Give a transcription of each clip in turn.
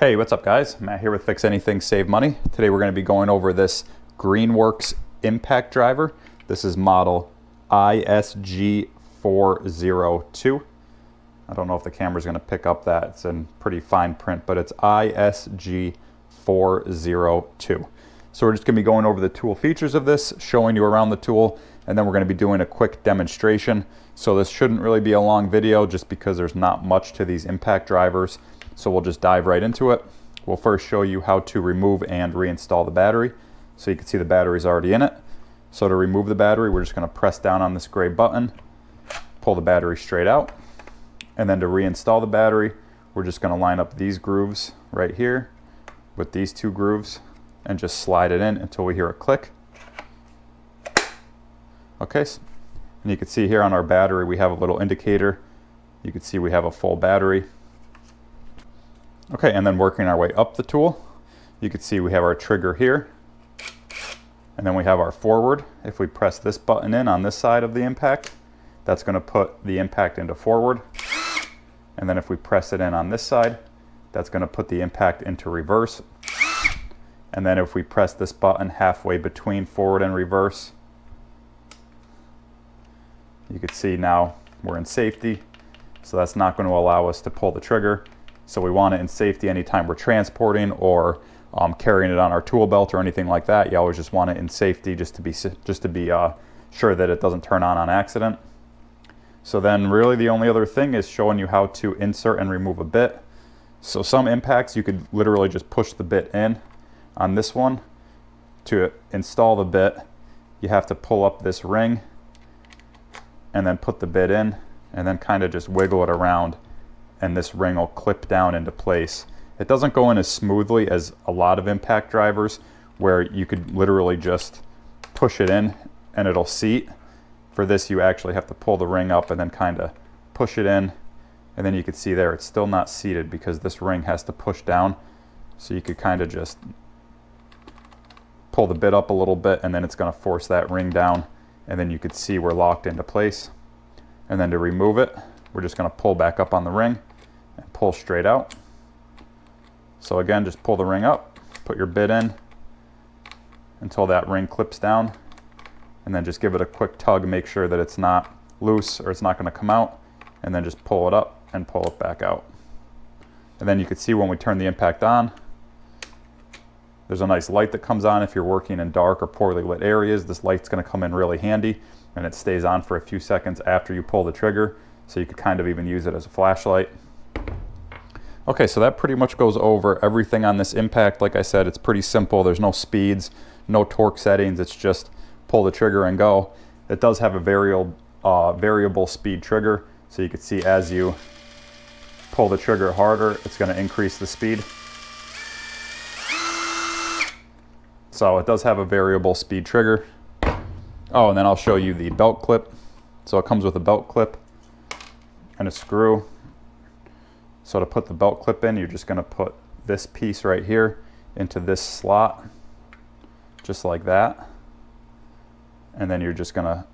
Hey, what's up guys? Matt here with Fix Anything Save Money. Today we're going to be going over this Greenworks impact driver. This is model ISG402. I don't know if the camera's going to pick up that. It's in pretty fine print, but it's ISG402. So we're just going to be going over the tool features of this, showing you around the tool, and then we're going to be doing a quick demonstration. So this shouldn't really be a long video just because there's not much to these impact drivers. So we'll just dive right into it. We'll first show you how to remove and reinstall the battery. So you can see the battery's already in it. So to remove the battery, we're just going to press down on this gray button, pull the battery straight out. And then to reinstall the battery, we're just going to line up these grooves right here with these two grooves and just slide it in until we hear a click. Okay, and you can see here on our battery we have a little indicator. You can see we have a full battery. Okay, and then working our way up the tool, you can see we have our trigger here, and then we have our forward. If we press this button in on this side of the impact, that's going to put the impact into forward. And then if we press it in on this side, that's going to put the impact into reverse. And then if we press this button halfway between forward and reverse, you can see now we're in safety. So that's not going to allow us to pull the trigger. So we want it in safety anytime we're transporting or carrying it on our tool belt or anything like that. You always just want it in safety just to be sure that it doesn't turn on accident. So then really the only other thing is showing you how to insert and remove a bit. So some impacts you could literally just push the bit in. On this one, to install the bit, you have to pull up this ring and then put the bit in and then kind of just wiggle it around, and this ring will clip down into place. It doesn't go in as smoothly as a lot of impact drivers where you could literally just push it in and it'll seat. For this you actually have to pull the ring up and then kind of push it in, and then you can see there it's still not seated because this ring has to push down. So you could kind of just pull the bit up a little bit and then it's going to force that ring down, and then you could see we're locked into place. And then to remove it, we're just going to pull back up on the ring and pull straight out. So again, just pull the ring up, put your bit in until that ring clips down, and then just give it a quick tug, make sure that it's not loose or it's not going to come out, and then just pull it up and pull it back out. And then you can see when we turn the impact on, there's a nice light that comes on. If you're working in dark or poorly lit areas, this light's going to come in really handy, and it stays on for a few seconds after you pull the trigger. So you could kind of even use it as a flashlight. Okay, so that pretty much goes over everything on this impact. Like I said, it's pretty simple. There's no speeds, no torque settings. It's just pull the trigger and go. It does have a variable speed trigger. So you can see as you pull the trigger harder, it's going to increase the speed. So it does have a variable speed trigger. Oh, and then I'll show you the belt clip. So it comes with a belt clip and a screw. So to put the belt clip in, you're just going to put this piece right here into this slot, just like that. And then you're just going to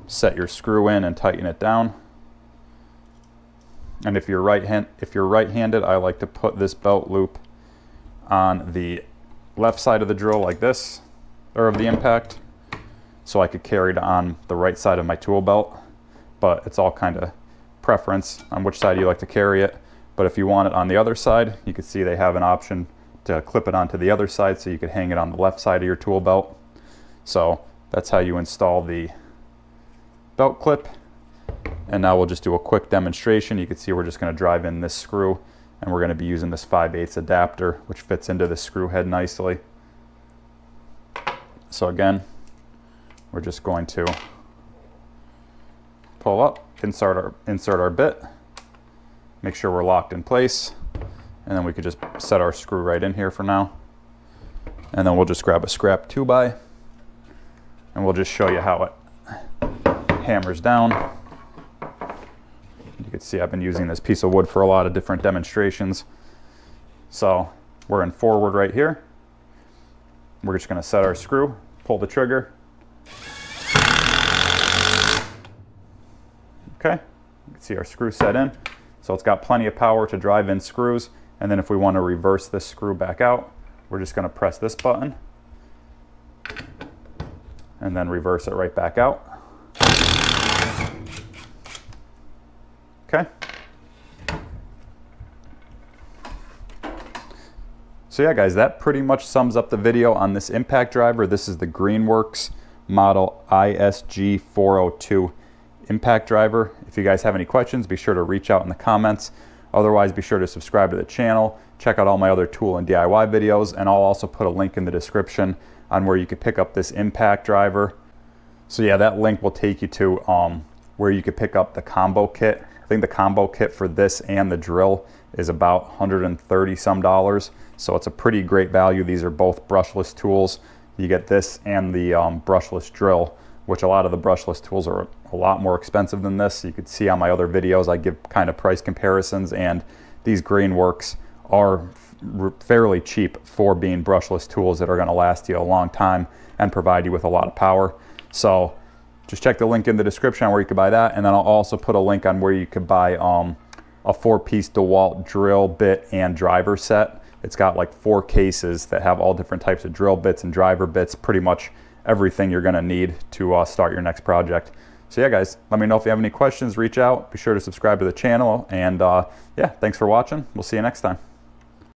set your screw in and tighten it down. And if you're right-handed, I like to put this belt loop on the left side of the drill like this, or of the impact, so I could carry it on the right side of my tool belt. But it's all kind of preference on which side you like to carry it. But if you want it on the other side, you can see they have an option to clip it onto the other side, so you could hang it on the left side of your tool belt. So that's how you install the belt clip. And now we'll just do a quick demonstration. You can see we're just going to drive in this screw, and we're going to be using this 5/8 adapter, which fits into the screw head nicely. So again, we're just going to pull up, insert our bit, make sure we're locked in place, and then we could just set our screw right in here for now. And then we'll just grab a scrap 2x, and we'll just show you how it hammers down. You can see I've been using this piece of wood for a lot of different demonstrations. So we're in forward right here. We're just going to set our screw, pull the trigger. Okay, you can see our screw set in. So it's got plenty of power to drive in screws, And then if we want to reverse this screw back out, we're just going to press this button and then reverse it right back out. Okay. So yeah guys, that pretty much sums up the video on this impact driver. This is the Greenworks model ISG402 impact driver. If you guys have any questions, be sure to reach out in the comments. Otherwise, be sure to subscribe to the channel, check out all my other tool and DIY videos, and I'll also put a link in the description on where you can pick up this impact driver. So yeah, that link will take you to where you could pick up the combo kit. I think the combo kit for this and the drill is about $130 some. So it's a pretty great value. These are both brushless tools. You get this and the brushless drill, which a lot of the brushless tools are a lot more expensive than this. You could see on my other videos, I give kind of price comparisons, and these Greenworks are fairly cheap for being brushless tools that are going to last you a long time and provide you with a lot of power. So just check the link in the description on where you could buy that, and then I'll also put a link on where you could buy a 4-piece DeWalt drill bit and driver set. It's got like 4 cases that have all different types of drill bits and driver bits, pretty much everything you're going to need to start your next project. So yeah guys, let me know if you have any questions, reach out, be sure to subscribe to the channel, and yeah, thanks for watching. We'll see you next time.